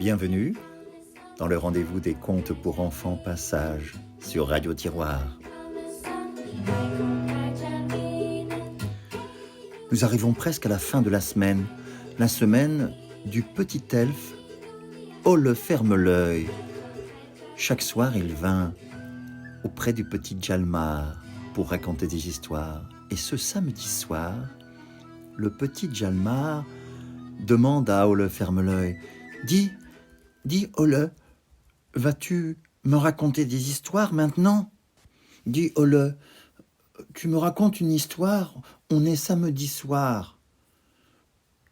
Bienvenue dans le rendez-vous des contes pour enfants Passage sur Radio Tiroir. Nous arrivons presque à la fin de la semaine du petit elfe Ole Ferme-l'œil. Chaque soir, il vint auprès du petit Hjalmar pour raconter des histoires. Et ce samedi soir, le petit Hjalmar demande à Ole Ferme-l'œil: Dis, Ole, vas-tu me raconter des histoires maintenant ? Dis, Ole, tu me racontes une histoire, on est samedi soir.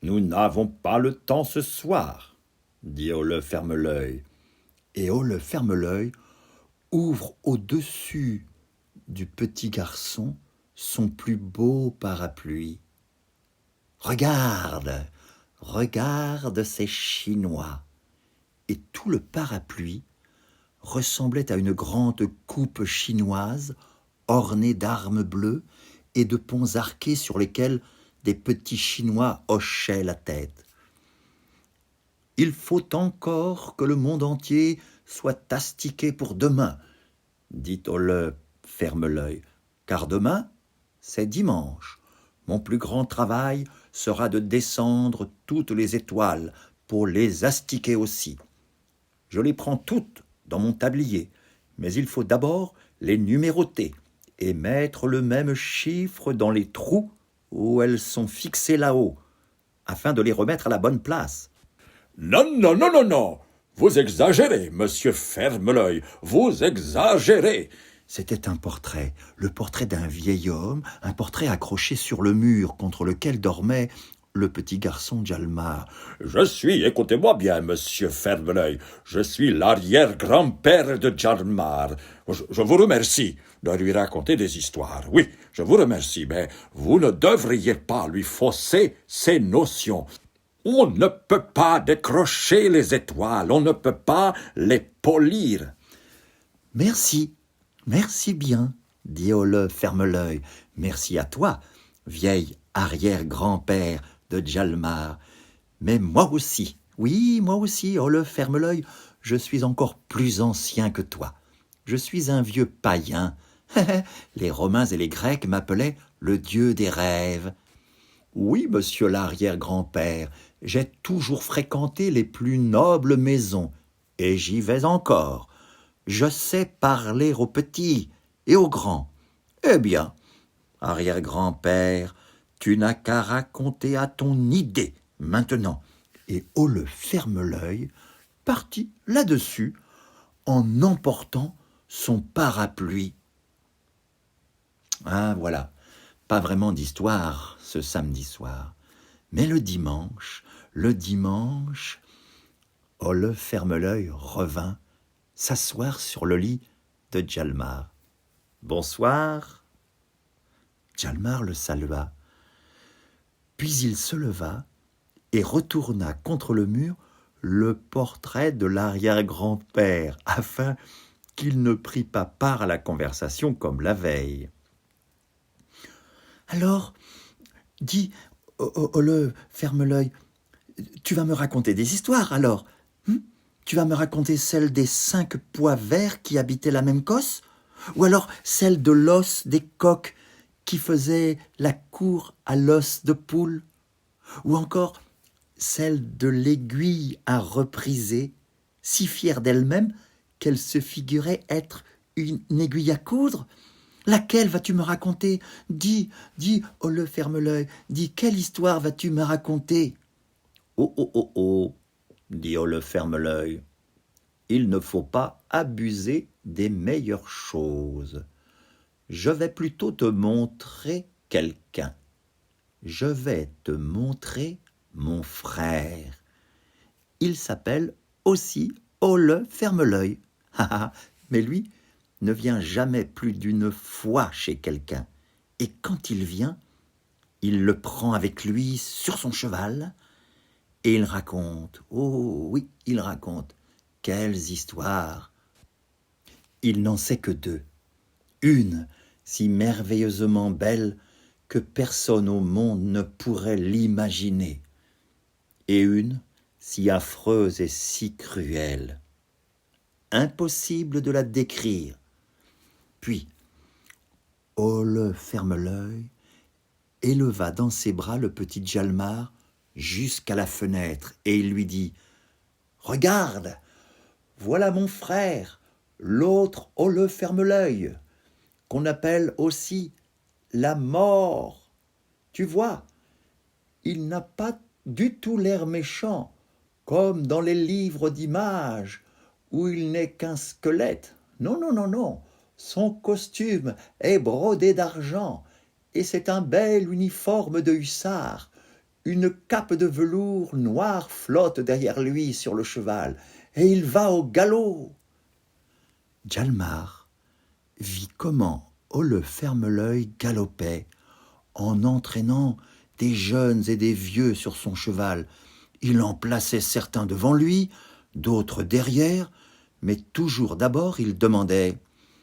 Nous n'avons pas le temps ce soir, dit Ole Ferme-l'œil. Et Ole Ferme-l'œil ouvre au-dessus du petit garçon son plus beau parapluie. Regarde ces Chinois. Et tout le parapluie ressemblait à une grande coupe chinoise ornée d'armes bleues et de ponts arqués sur lesquels des petits Chinois hochaient la tête. « Il faut encore que le monde entier soit astiqué pour demain, » dit Ole Ferme-l'œil, « car demain, c'est dimanche. Mon plus grand travail sera de descendre toutes les étoiles pour les astiquer aussi. Je les prends toutes dans mon tablier, mais il faut d'abord les numéroter et mettre le même chiffre dans les trous où elles sont fixées là-haut, afin de les remettre à la bonne place. « Non, vous exagérez, monsieur Ferme-l'œil, vous exagérez !» C'était un portrait, le portrait d'un vieil homme, un portrait accroché sur le mur contre lequel dormait le petit garçon Hjalmar. « Écoutez-moi bien, monsieur Ferme-l'œil, je suis l'arrière-grand-père de Hjalmar. Je vous remercie de lui raconter des histoires. Oui, je vous remercie, mais vous ne devriez pas lui fausser ses notions. On ne peut pas décrocher les étoiles, on ne peut pas les polir. » « Merci bien, dit Ole Ferme-l'œil. Merci à toi, vieil arrière-grand-père de Hjalmar. Mais moi aussi, Ole Ferme-l'œil, je suis encore plus ancien que toi. Je suis un vieux païen. Les Romains et les Grecs m'appelaient le dieu des rêves. Oui, monsieur l'arrière-grand-père, j'ai toujours fréquenté les plus nobles maisons, et j'y vais encore. Je sais parler aux petits et aux grands. Eh bien, arrière-grand-père, tu n'as qu'à raconter à ton idée maintenant. Et Ole Ferme-l'œil partit là-dessus en emportant son parapluie. Ah voilà, pas vraiment d'histoire ce samedi soir. Mais le dimanche, Ole Ferme-l'œil revint s'asseoir sur le lit de Hjalmar. « Bonsoir !» Hjalmar le salua. Puis il se leva et retourna contre le mur le portrait de l'arrière-grand-père, afin qu'il ne prît pas part à la conversation comme la veille. « Alors, dis, Ole Ferme-l'œil, tu vas me raconter des histoires alors, Tu vas me raconter celle des 5 pois verts qui habitaient la même cosse ? Ou alors celle de l'os des coqs qui faisait la cour à l'os de poule ? Ou encore celle de l'aiguille à repriser, si fière d'elle-même qu'elle se figurait être une aiguille à coudre ? Laquelle vas-tu me raconter ? Dis, Ole Ferme-l'œil, dis, quelle histoire vas-tu me raconter ? Oh, dit Ole Ferme-l'œil, il ne faut pas abuser des meilleures choses. Je vais plutôt te montrer quelqu'un. Je vais te montrer mon frère. Il s'appelle aussi Ole Ferme-l'œil. Mais lui ne vient jamais plus d'une fois chez quelqu'un. Et quand il vient, il le prend avec lui sur son cheval, et il raconte, oh oui, il raconte, quelles histoires. Il n'en sait que 2. Une, si merveilleusement belle que personne au monde ne pourrait l'imaginer. Et une, si affreuse et si cruelle. Impossible de la décrire. Puis, Ole Ferme-l'œil éleva dans ses bras le petit Djalmar jusqu'à la fenêtre et il lui dit « Regarde, voilà mon frère, l'autre Ole Ferme-l'œil, qu'on appelle aussi la mort. Tu vois, il n'a pas du tout l'air méchant, comme dans les livres d'images, où il n'est qu'un squelette. Non, non, non, non, son costume est brodé d'argent, et c'est un bel uniforme de hussard. Une cape de velours noir flotte derrière lui sur le cheval, et il va au galop. » Djalmar vit comment Ole Ferme-l'œil galopait, en entraînant des jeunes et des vieux sur son cheval. Il en plaçait certains devant lui, d'autres derrière, mais toujours d'abord il demandait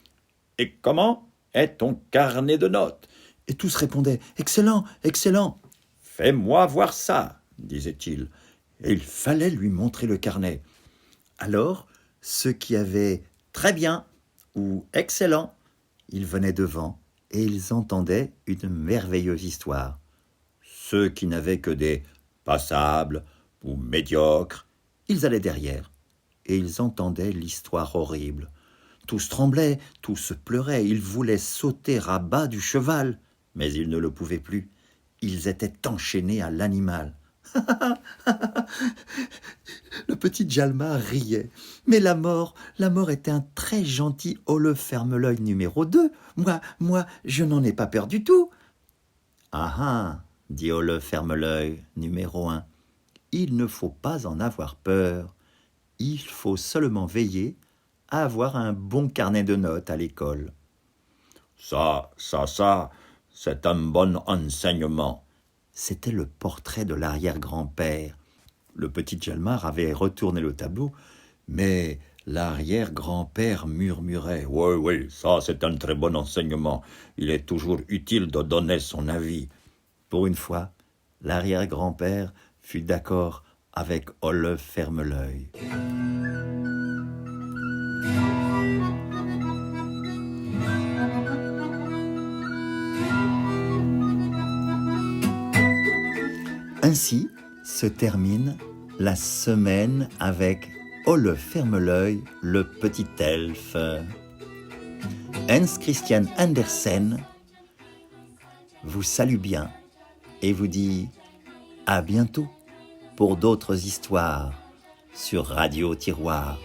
« Et comment est ton carnet de notes ?» Et tous répondaient « Excellent, excellent !»« Fais-moi voir ça !» disait-il, et il fallait lui montrer le carnet. Alors, ceux qui avaient « Très bien !» ou « Excellent !» ils venaient devant et ils entendaient une merveilleuse histoire. Ceux qui n'avaient que des passables ou médiocres, ils allaient derrière et ils entendaient l'histoire horrible. Tous tremblaient, tous pleuraient, ils voulaient sauter à bas du cheval, mais ils ne le pouvaient plus. Ils étaient enchaînés à l'animal. Le petit Djalmar riait. Mais la mort était un très gentil Ole Ferme-l'œil numéro 2. Moi, je n'en ai pas peur du tout. Ah ah, dit Ole Ferme-l'œil numéro 1. Il ne faut pas en avoir peur. Il faut seulement veiller à avoir un bon carnet de notes à l'école. Ça, c'est un bon enseignement. C'était le portrait de l'arrière-grand-père. Le petit Djalmar avait retourné le tableau, mais l'arrière-grand-père murmurait « Oui, ça c'est un très bon enseignement. Il est toujours utile de donner son avis. » Pour une fois, l'arrière-grand-père fut d'accord avec Ole Ferme-l'œil. Ainsi se termine la semaine avec Ole Ferme-l'œil, le petit elfe. Hans Christian Andersen vous salue bien et vous dit à bientôt pour d'autres histoires sur Radio Tiroir.